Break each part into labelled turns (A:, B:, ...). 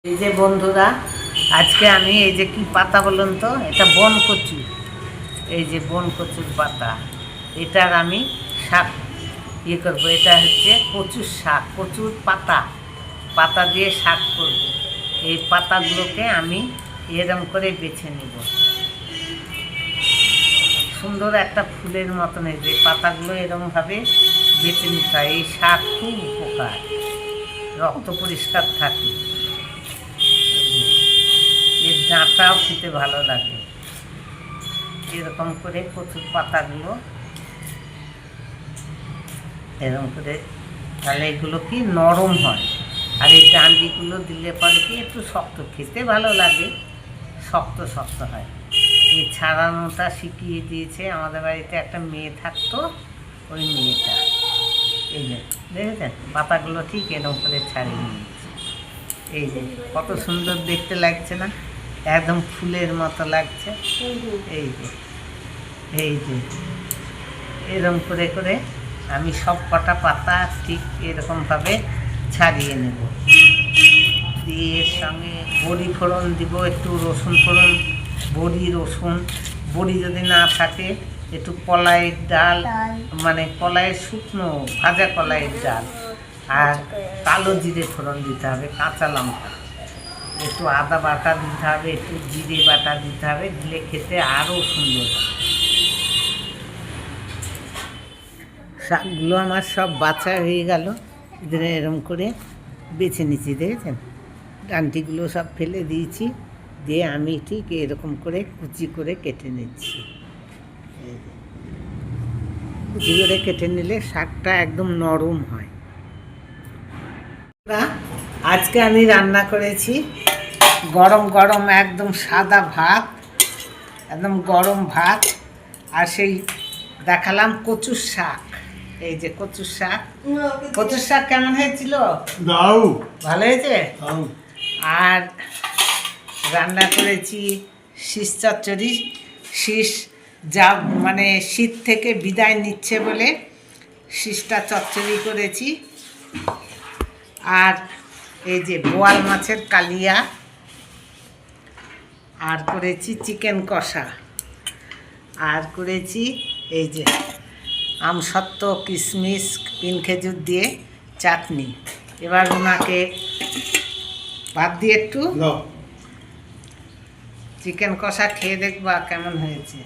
A: এই যে বন্ধুরা, আজকে আমি এই যে কি পাতা বলুন তো, এটা বন কচু। এই যে বন কচুর পাতা, এটার আমি শাক করবো। এটা হচ্ছে কচুর শাক, কচুর পাতা, পাতা দিয়ে শাক করব। এই পাতাগুলোকে আমি এরম করে বেছে নিব। সুন্দর একটা ফুলের মতন এই যে পাতাগুলো এরমভাবে বেছে নিতে হয়। এই শাক খুব উপকার, রক্ত পরিষ্কার থাকে, এর ডাঁটাও খেতে ভালো লাগে। এরকম করে কচুর পাতাগুলো এরকম করে, তাহলে এগুলো কি নরম হয়। আর এই ডান্ডিগুলো দিলে পরে কি একটু শক্ত, খেতে ভালো লাগে, শক্ত শক্ত হয়। এই ছাড়ানোটা শিখিয়ে দিয়েছে আমাদের বাড়িতে একটা মেয়ে থাকতো, ওই মেয়েটা। এই যে দেখেছেন পাতাগুলো ঠিক এরকম করে ছাড়িয়ে নিয়েছে। এই যে কত সুন্দর দেখতে লাগছে না, একদম ফুলের মতো লাগছে। এই যে এই যে এরকম করে করে আমি সব কটা পাতা ঠিক এরকমভাবে ছাড়িয়ে নেব। দিয়ে এর সঙ্গে বড়ি ফোড়ন দিব, একটু রসুন ফোড়ন, বড়ি রসুন, বড়ি যদি না থাকে একটু কলাইয়ের ডাল, মানে কলাইয়ের শুকনো ভাজা কলাইয়ের ডাল, আর কালো জিরে ফোড়ন দিতে হবে, কাঁচা লঙ্কা, একটু আদা বাটা দিতে হবে, একটু জিরে বাটা দিতে হবে, দিলে খেতে আরও সুন্দর। শাকগুলো আমার সব বাছা হয়ে গেল, এদের এরম করে বেছে নিচ্ছি, দেখেছেন ডান্টিগুলো সব ফেলে দিয়েছি, দিয়ে আমি ঠিক এরকম করে কুচি করে কেটে নিচ্ছি। কুচি করে কেটে নিলে শাকটা একদম নরম হয়। আজকে আমি রান্না করেছি গরম গরম একদম সাদা ভাত, একদম গরম ভাত, আর সেই দেখালাম কচুর শাক। এই যে কচুর শাক, কচুর শাক কেমন হয়েছিল? ভালো হয়েছে। আর রান্না করেছি শীষ চচ্চড়ি, শীষ যা মানে শীত থেকে বিদায় নিচ্ছে বলে শীষটা চচ্চড়ি করেছি। আর এই যে বোয়াল মাছের কালিয়া, আর করেছি চিকেন কষা, আর করেছি এই যে আমসত্ত্ব কিশমিশ পিন খেজুর দিয়ে চাটনি। এবার ওনাকে ভাত দিয়ে একটু চিকেন কষা খেয়ে দেখবা কেমন হয়েছে।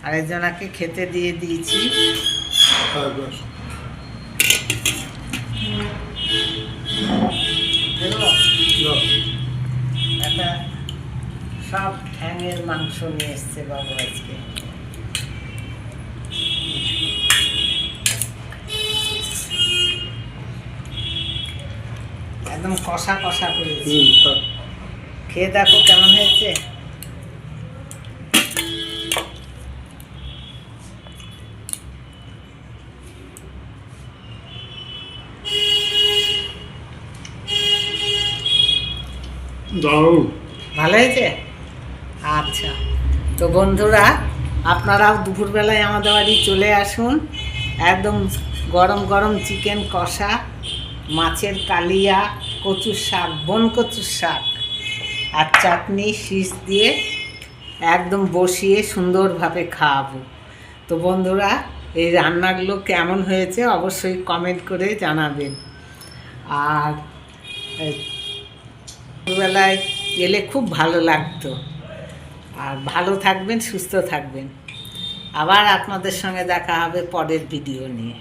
A: আরেকজনাকে খেতে দিয়ে দিয়েছি। একটা সব ঠ্যাঙের মাংস নিয়ে এসছে বাবু আজকে। একদম কষা কষা করেছি, খেয়ে দেখো কেমন হয়েছে। ভালো হয়েছে। আচ্ছা, তো বন্ধুরা আপনারাও দুপুরবেলায় আমাদের বাড়ি চলে আসুন। একদম গরম গরম চিকেন কষা, মাছের কালিয়া, কচুর শাক, বন কচুর শাক, আর চাটনি শীষ দিয়ে একদম বসিয়ে সুন্দরভাবে খাওয়াবো। তো বন্ধুরা এই রান্নাগুলো কেমন হয়েছে অবশ্যই কমেন্ট করে জানাবেন। আর দুপুরবেলায় এলে খুব ভালো লাগতো। আর ভালো থাকবেন, সুস্থ থাকবেন। আবার আপনাদের সঙ্গে দেখা হবে পরের ভিডিও নিয়ে।